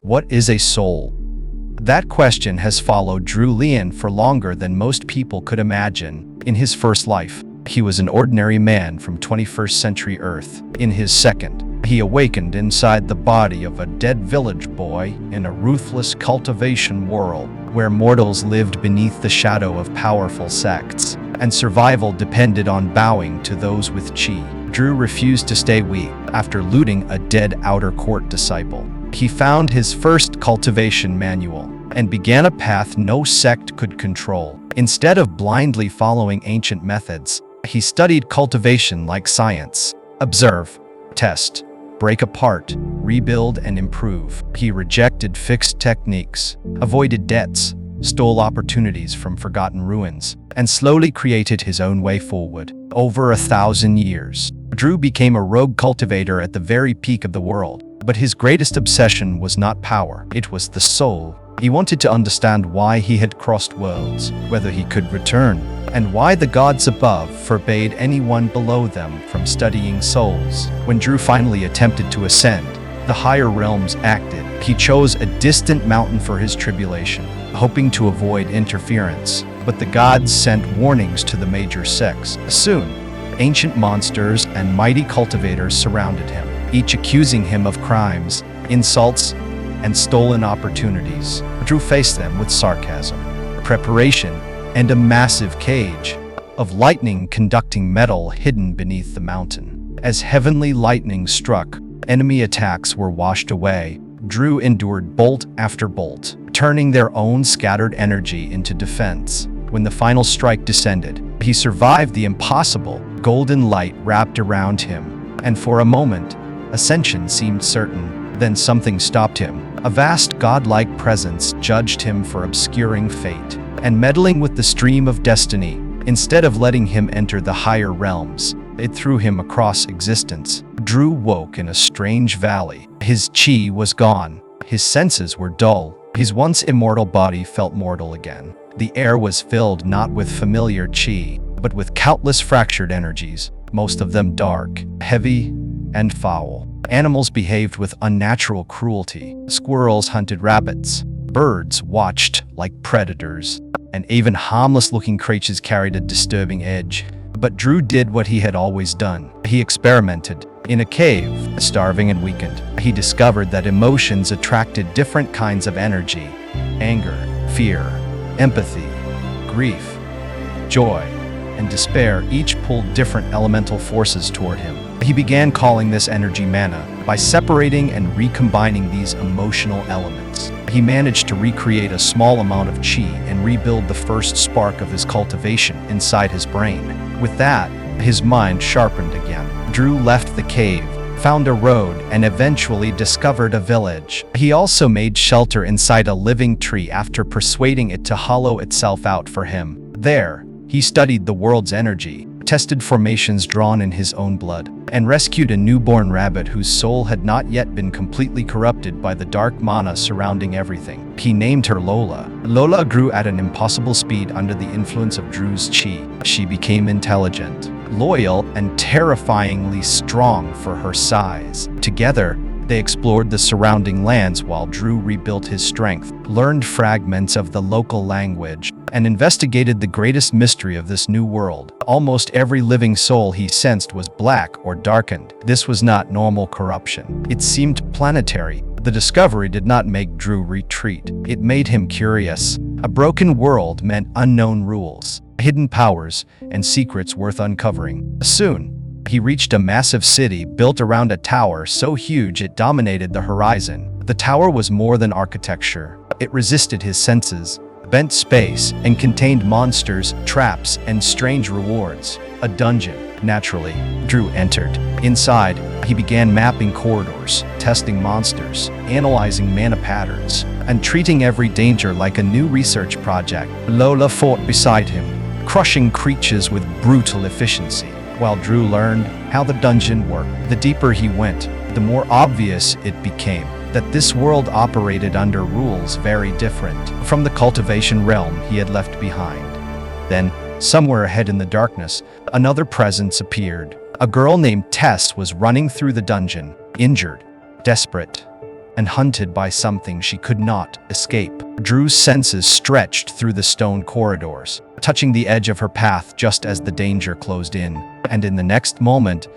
What is a soul? That question has followed Drew Leon for longer than most people could imagine. In his first life, he was an ordinary man from 21st century Earth. In his second, he awakened inside the body of a dead village boy in a ruthless cultivation world where mortals lived beneath the shadow of powerful sects, and survival depended on bowing to those with chi. Drew refused to stay weak. After looting a dead outer court disciple, he found his first cultivation manual and began a path no sect could control. Instead of blindly following ancient methods, he studied cultivation like science. Observe, test, break apart, rebuild, and improve. He rejected fixed techniques, avoided debts, stole opportunities from forgotten ruins, and slowly created his own way forward. Over 1,000 years, Drew became a rogue cultivator at the very peak of the world. But his greatest obsession was not power, it was the soul. He wanted to understand why he had crossed worlds, whether he could return, and why the gods above forbade anyone below them from studying souls. When Drew finally attempted to ascend, the higher realms acted. He chose a distant mountain for his tribulation, hoping to avoid interference. But the gods sent warnings to the major sects. Soon, ancient monsters and mighty cultivators surrounded him, each accusing him of crimes, insults, and stolen opportunities. Drew faced them with sarcasm, preparation, and a massive cage of lightning conducting metal hidden beneath the mountain. As heavenly lightning struck, enemy attacks were washed away. Drew endured bolt after bolt, turning their own scattered energy into defense. When the final strike descended, he survived the impossible. Golden light wrapped around him, and for a moment, ascension seemed certain. Then something stopped him. A vast godlike presence judged him for obscuring fate and meddling with the stream of destiny. Instead of letting him enter the higher realms, it threw him across existence. Drew woke in a strange valley. His chi was gone. His senses were dull. His once immortal body felt mortal again. The air was filled not with familiar chi, but with countless fractured energies, most of them dark, heavy, and foul. Animals behaved with unnatural cruelty. Squirrels hunted rabbits. Birds watched like predators. And even harmless-looking creatures carried a disturbing edge. But Drew did what he had always done. He experimented. In a cave, starving and weakened, he discovered that emotions attracted different kinds of energy: anger, fear, empathy, grief, joy, and despair each pulled different elemental forces toward him. He began calling this energy mana. By separating and recombining these emotional elements, he managed to recreate a small amount of chi and rebuild the first spark of his cultivation inside his brain. With that, his mind sharpened again. Drew left the cave, found a road, and eventually discovered a village. He also made shelter inside a living tree after persuading it to hollow itself out for him. There, he studied the world's energy, tested formations drawn in his own blood, and rescued a newborn rabbit whose soul had not yet been completely corrupted by the dark mana surrounding everything. He named her Lola. Lola grew at an impossible speed under the influence of Drew's chi. She became intelligent, loyal, and terrifyingly strong for her size. Together, they explored the surrounding lands while Drew rebuilt his strength, learned fragments of the local language, and investigated the greatest mystery of this new world. Almost every living soul he sensed was black or darkened. This was not normal corruption. It seemed planetary. The discovery did not make Drew retreat. It made him curious. A broken world meant unknown rules, hidden powers, and secrets worth uncovering. Soon, he reached a massive city built around a tower so huge it dominated the horizon. The tower was more than architecture. It resisted his senses, bent space, and contained monsters, traps, and strange rewards. A dungeon. Naturally, Drew entered. Inside, he began mapping corridors, testing monsters, analyzing mana patterns, and treating every danger like a new research project. Lola fought beside him, crushing creatures with brutal efficiency, while Drew learned how the dungeon worked. The deeper he went, the more obvious it became that this world operated under rules very different from the cultivation realm he had left behind. Then, somewhere ahead in the darkness, another presence appeared. A girl named Tess was running through the dungeon, injured, desperate, and hunted by something she could not escape. Drew's senses stretched through the stone corridors, touching the edge of her path just as the danger closed in, and in the next moment,